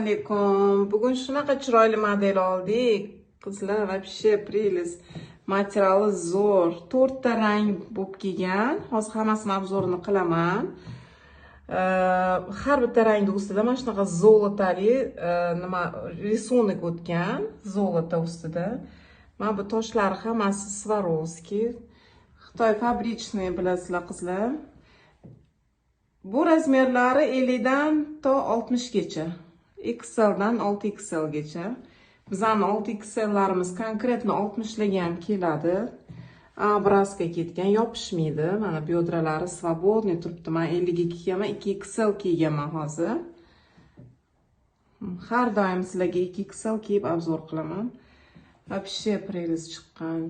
alaykum. Bugun shunaqa chiroyli model oldik. Qizlar, вообще prелесть. Materiali zo'r. 4 ta rang bo'lib kelgan. Hozir hammasini obzorini qilaman. Har bitta rangning ustida mana shunaqa zolotali nima risonik o'tgan, zolota ustida. Mana bu toshlari hammasi Swarovski. Xitoy fabrichniy bilasizlar qizlar. Bu razmerlari 50 dan to 60 gacha. XL dan 6XL gacha. Bizning 6XLlarimiz konkretno 60 larga ham keladi. Obrazga ketgan, yopishmaydi. Mana biodralari svobodniy turibdi. Men 50 ga kiygaman, 2XL kiygaman hozir. Har doim sizlarga 2XL kiyib obzor qilaman. Вообще prелесть chiqqan.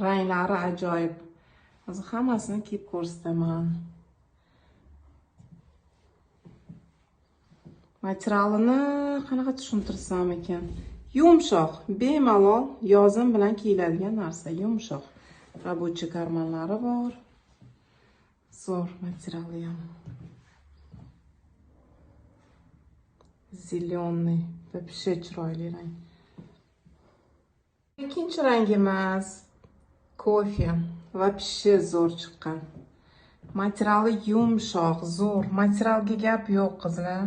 Ranglari ajoyib. Hozir hammasini kiyib ko'rsataman. Materialini qanaqa tushuntirsam ekan? Yumshoq, bemalol yozim bilan kiyiladigan narsa, yumshoq. Рабочий karmanlari bor. Zo'r materiali ham. Zelyoniy, вообще chiroyli rang. Ikkinchi rangimiz kofe, вообще zo'r chiqqan. Materiali yumshoq, zo'r. Materialga gap yo'q qizlar.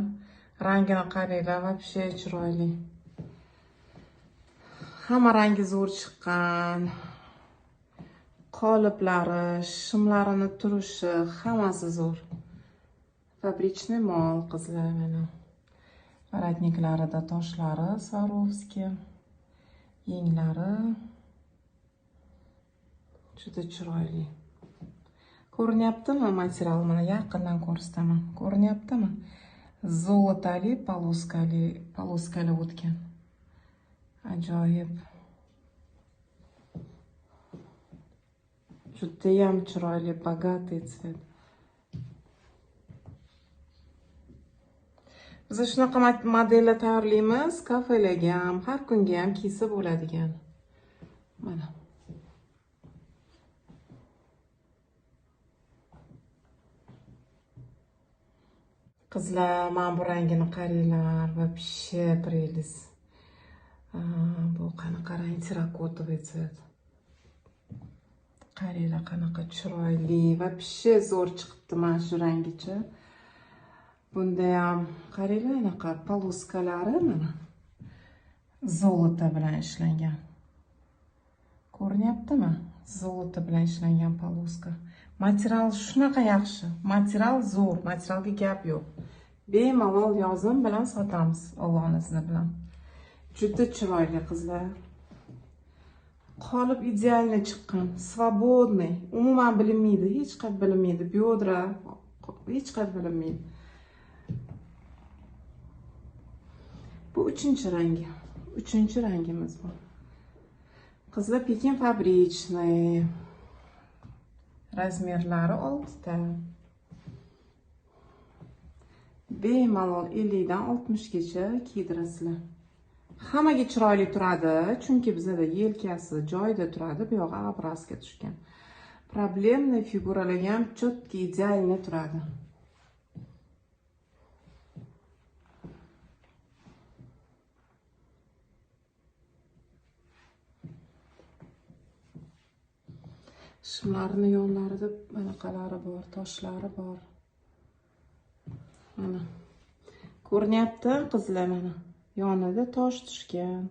Rangini qaranglar, вообще chiroyli. Hamma rangi zo'r chiqqan. Qoliplari, shimlarini turishi, hammasi zo'r. Fabrichniy mol qizlar mana. Varatniklarida toshlari Swarovski. Yenglari juda chiroyli. Ko'rinyaptimi material? Mana yaqindan ko'rsataman. Ko'rinyaptimi? Zolotali, poloskali o'tgan. Ajoyib. Judayam chiroyli, bogatый цвет. Biz shunaqa modellar tayyorlaymiz, kafelarga ham, har kunga ham kiysa bo'ladigan. Mana. Qizlar, men bu rangini qaranglar, вообще prелесть. Bu qanaqa rang, terrakotovый цвет. Qaranglar, qanaqa chiroyli, вообще zo'r chiqibdi mana shu rangicha. Bunda ham qaranglar, anaqa poloskalari mana zolota bilan ishlangan. Ko'rinyaptimi? Zolota bilan ishlangan poloska. Material shunaqa yaxshi. Material zo'r, materialga gap yo'q. Bemalol yozim bilan sotamiz, Allohning izni bilan. Juda chiroyli qizlar. Qolib idealni chiqqan, svobodniy. Umuman bilinmaydi, hech qat bilinmaydi. Biodra hech qat bilinmaydi. Bu 3-rangi. 3-rangimiz bu. Qizlar, Pekin fabrichniy. Razmerlari 6 ta. Bemalol 50 dan 60 gacha kiydirasizlar. Hammaga chiroyli turadi, chunki bizda yelkasi joyida turadi, bu yog'i obrazga tushgan. Problemli figuralarga ham chotki idealni turadi. Shimlarini yonlarida anaqalari bor, toshlari bor. Mana. Ko'rinyapti qizlar mana. Yonida tosh tushgan.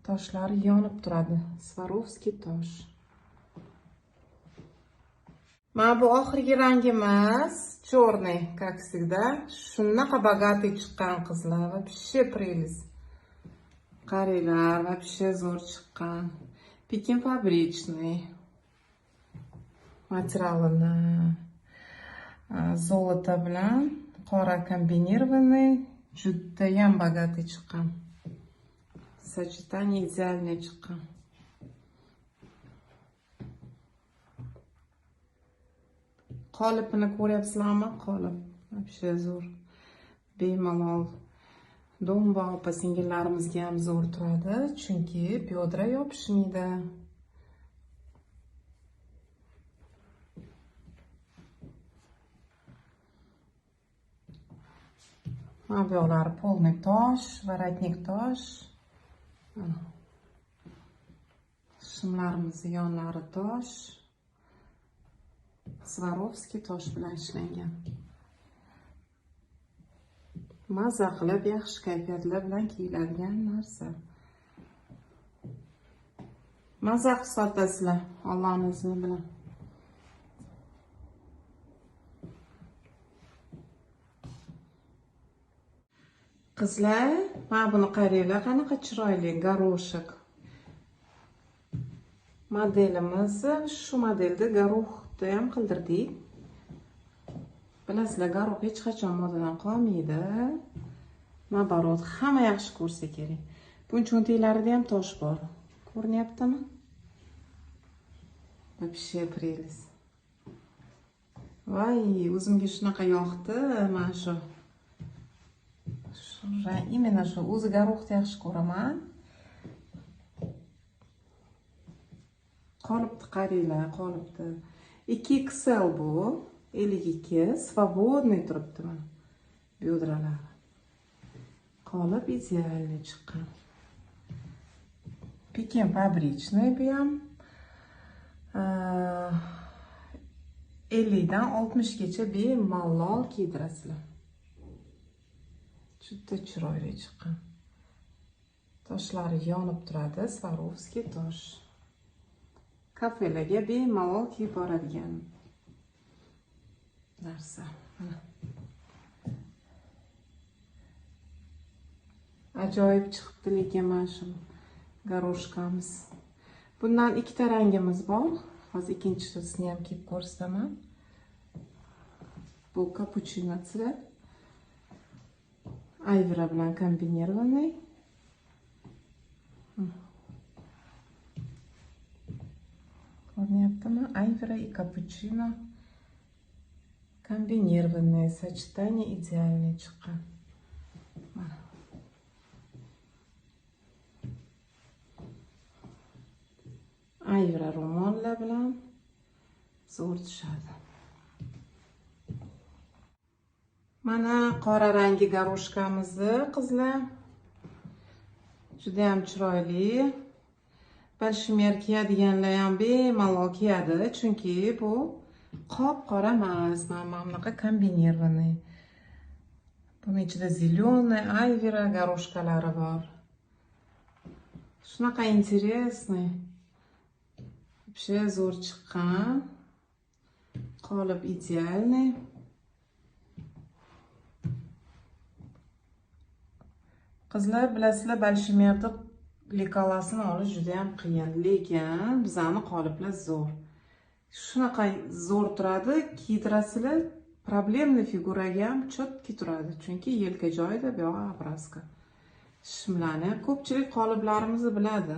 Toshlari yonib turadi. Swarovski tosh. Mana bu oxirgi rangimiz черный, как всегда. Shunaqa bogatый chiqqan qizlar, вообще prелесть. Qaranglar, вообще zo'r chiqqan. Pekin fabrichniy. Materialini zolota bilan qora kombinirованный, judayam bogatый chiqqan. Сочетание идеальное chiqqan. Qolipini ko'ryapsizlarmi? Qolip вообще zo'r. Bemalol Domba opa singillarimizga ham zo'r turadi, chunki biodra yopishmaydi. Mana bu yoqlari polniy tosh, varatnik tosh. Shimlarimizni yonlari tosh. Swarovski tosh bilan ishlangan. Maza qilib, yaxshi kayfiyatlar bilan kiyiladigan narsa. Maza qilib sotasizlar, Allohning izni bilan. Qizlar, mana buni qaranglar, qanaqa chiroyli garoshek. Modelimiz shu modelda garohni ham qildirdik. Bilasizlar, garoh hech qachon modadan qolmaydi. Nabarot, hamma yaxshi ko'rsa kerak. Buncha cho'ntaklarida ham tosh bor. Ko'rinyaptimi? Вообще прелесть. Voy, o'zimga shunaqa yoqdi, mana shu. Именно shu o'zi garohni yaxshi ko'raman. Qolipni qaranglar, qolipni. 2XL bu, 52, свободный turibdi mana. Byodralar. Qolip idealniy chiqqan. Pekin fabrichniy bu ham. 50 dan 60 gacha bemalol kiydirasizlar. Juda chiroyli chiqqan. Toshlari yonib turadi, Swarovski tosh. Kafelarga bemalol kiyib boradigan narsa. Ajoyib chiqibdi lekin mana shu garoshkamiz. Bundan ikkita rangimiz bor. Hozir ikkinchisini ham kiyib ko'rsataman. Bu kapuchino tsvet. Ayvra bilan kombinirованный. Ko'rinyaptimi? Ayvra и капучино комбинированное сочетание идеальный chiqqan. Ayvra ro'mollar bilan zo'r tushadi. Mana qora rangi garoshkamizni qizlar. Juda ham chiroyli. Balshmer kiyadiganlar ham bemalol kiyadi, chunki bu qop-qora emas, mana bunaqa kombinirованный. Buni ichida zеленый, ayvra garoshkalari bor. Shunaqa интересный. Вообще zo'r chiqqan. Qolip idealniy. Qizlar, bilasizlar, balshmerni lekalasini olish juda ham qiyin, lekin bizani qoliplar zo'r. Shunaqa zo'r turadi, kiydirasizlar, problemli figuraga ham chotki turadi, chunki yelka joyida bu yoq obrazka. Shimlarni ko'pchilik qoliplarimizni biladi.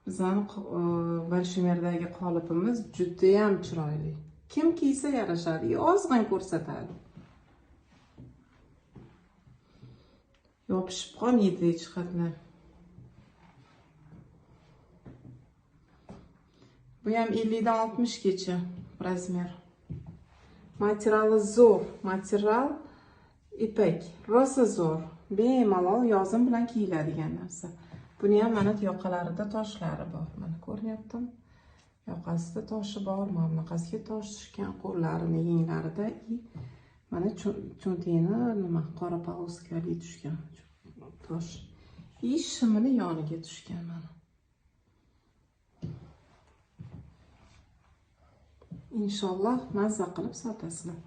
Bizani balshmerdagi qolipimiz juda ham chiroyli. Kim kiysa yarashadi, ozg'in ko'rsatadi. Yopishib qolmaydi hech qatlar. Bu ham 50 dan 60 gacha razmer. Materiali zo'r, material ipek, rosa zo'r. Bemalol yozim bilan kiyiladigan narsa. Buni ham mana yoqalarida toshlari bor. Mana ko'ryaptimi? Yoqasida toshi bor, mana bunaqasiga tosh tushgan, qo'llarini, yenglarida mana cho'ntagini nima qora poloskali tushgan tosh. Shimini yoniga tushgan mana. Inshaalloh mazza qilib sotasizlar.